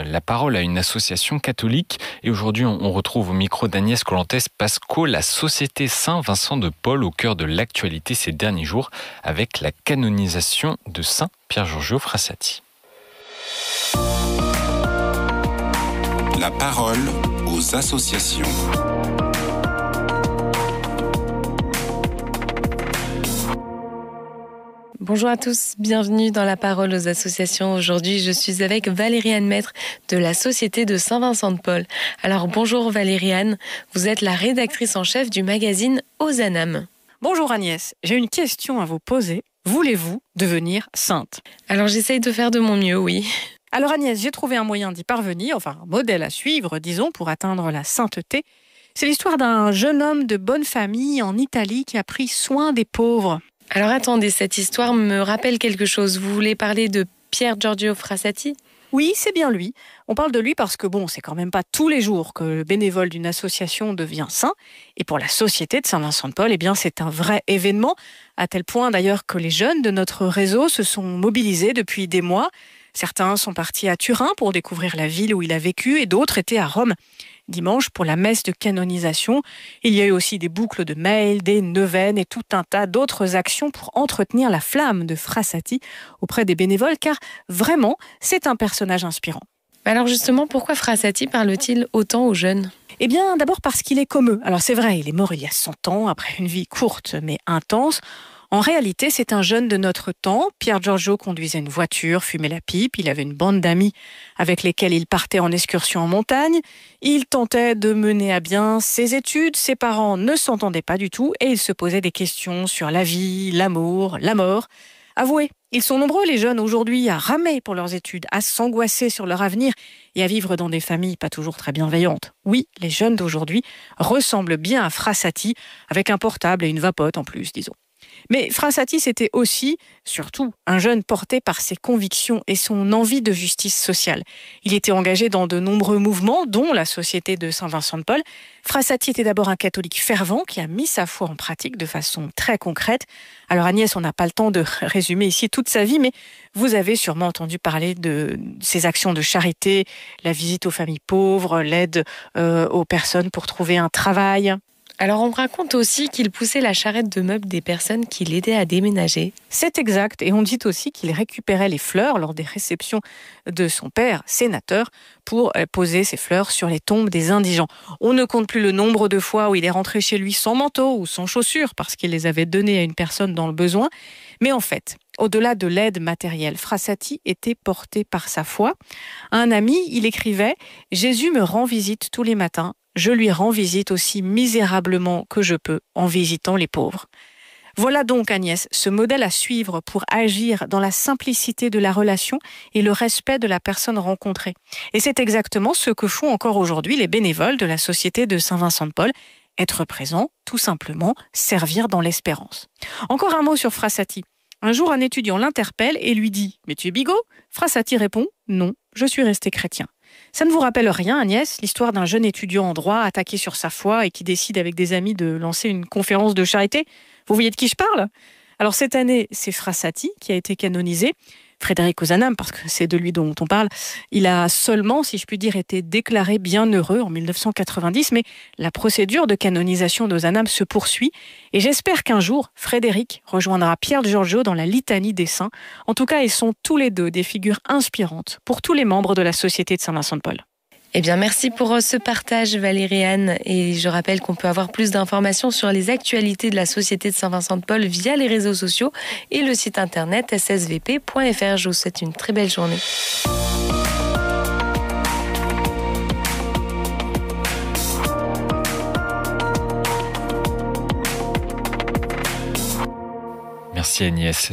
donne la parole à une association catholique. Et aujourd'hui, on retrouve au micro d'Agnès Colantès-Pasco la Société Saint-Vincent de Paul au cœur de l'actualité ces derniers jours avec la canonisation de Saint Pier Giorgio Frassati. La parole aux associations. Bonjour à tous, bienvenue dans La Parole aux associations. Aujourd'hui, je suis avec Valérie-Anne Maître de la Société de Saint-Vincent de Paul. Alors bonjour Valérie-Anne, vous êtes la rédactrice en chef du magazine Ozanam. Bonjour Agnès, j'ai une question à vous poser. Voulez-vous devenir sainte ? Alors j'essaye de faire de mon mieux, oui. Alors Agnès, j'ai trouvé un moyen d'y parvenir, enfin un modèle à suivre, disons, pour atteindre la sainteté. C'est l'histoire d'un jeune homme de bonne famille en Italie qui a pris soin des pauvres. Alors attendez, cette histoire me rappelle quelque chose. Vous voulez parler de Pier Giorgio Frassati ? Oui, c'est bien lui. On parle de lui parce que c'est quand même pas tous les jours que le bénévole d'une association devient saint. Et pour la Société de Saint-Vincent de Paul, c'est un vrai événement, à tel point d'ailleurs que les jeunes de notre réseau se sont mobilisés depuis des mois. Certains sont partis à Turin pour découvrir la ville où il a vécu et d'autres étaient à Rome. Dimanche, pour la messe de canonisation, il y a eu aussi des boucles de mails, des neuvaines et tout un tas d'autres actions pour entretenir la flamme de Frassati auprès des bénévoles, car vraiment, c'est un personnage inspirant. Alors justement, pourquoi Frassati parle-t-il autant aux jeunes ? D'abord parce qu'il est comme eux. Alors c'est vrai, il est mort il y a 100 ans, après une vie courte mais intense. En réalité, c'est un jeune de notre temps. Pier Giorgio conduisait une voiture, fumait la pipe. Il avait une bande d'amis avec lesquels il partait en excursion en montagne. Il tentait de mener à bien ses études. Ses parents ne s'entendaient pas du tout et il se posait des questions sur la vie, l'amour, la mort. Avouez, ils sont nombreux les jeunes aujourd'hui à ramer pour leurs études, à s'angoisser sur leur avenir et à vivre dans des familles pas toujours très bienveillantes. Oui, les jeunes d'aujourd'hui ressemblent bien à Frassati, avec un portable et une vapote en plus, disons. Mais Frassati, c'était aussi, surtout, un jeune porté par ses convictions et son envie de justice sociale. Il était engagé dans de nombreux mouvements, dont la Société de Saint-Vincent de Paul. Frassati était d'abord un catholique fervent qui a mis sa foi en pratique de façon très concrète. Alors Agnès, on n'a pas le temps de résumer ici toute sa vie, mais vous avez sûrement entendu parler de ses actions de charité, la visite aux familles pauvres, l'aide aux personnes pour trouver un travail. Alors on raconte aussi qu'il poussait la charrette de meubles des personnes qui l'aidaient à déménager. C'est exact, et on dit aussi qu'il récupérait les fleurs lors des réceptions de son père, sénateur, pour poser ces fleurs sur les tombes des indigents. On ne compte plus le nombre de fois où il est rentré chez lui sans manteau ou sans chaussures parce qu'il les avait données à une personne dans le besoin. Mais en fait, au-delà de l'aide matérielle, Frassati était porté par sa foi. À un ami, il écrivait « Jésus me rend visite tous les matins. Je lui rends visite aussi misérablement que je peux en visitant les pauvres. » Voilà donc Agnès, ce modèle à suivre pour agir dans la simplicité de la relation et le respect de la personne rencontrée. Et c'est exactement ce que font encore aujourd'hui les bénévoles de la Société de Saint-Vincent de Paul. Être présent, tout simplement, servir dans l'espérance. Encore un mot sur Frassati. Un jour, un étudiant l'interpelle et lui dit « Mais tu es bigot ?» Frassati répond « Non, je suis resté chrétien. » Ça ne vous rappelle rien, Agnès, l'histoire d'un jeune étudiant en droit attaqué sur sa foi et qui décide avec des amis de lancer une conférence de charité ? Vous voyez de qui je parle ? Alors cette année, c'est Frassati qui a été canonisé. Frédéric Ozanam, parce que c'est de lui dont on parle, il a seulement, si je puis dire, été déclaré bienheureux en 1990, mais la procédure de canonisation d'Ozanam se poursuit et j'espère qu'un jour, Frédéric rejoindra Pier Giorgio dans la litanie des saints. En tout cas, ils sont tous les deux des figures inspirantes pour tous les membres de la Société de Saint-Vincent de Paul. Merci pour ce partage Valérie-Anne et je rappelle qu'on peut avoir plus d'informations sur les actualités de la Société de Saint-Vincent de Paul via les réseaux sociaux et le site internet ssvp.fr. Je vous souhaite une très belle journée. Merci Agnès.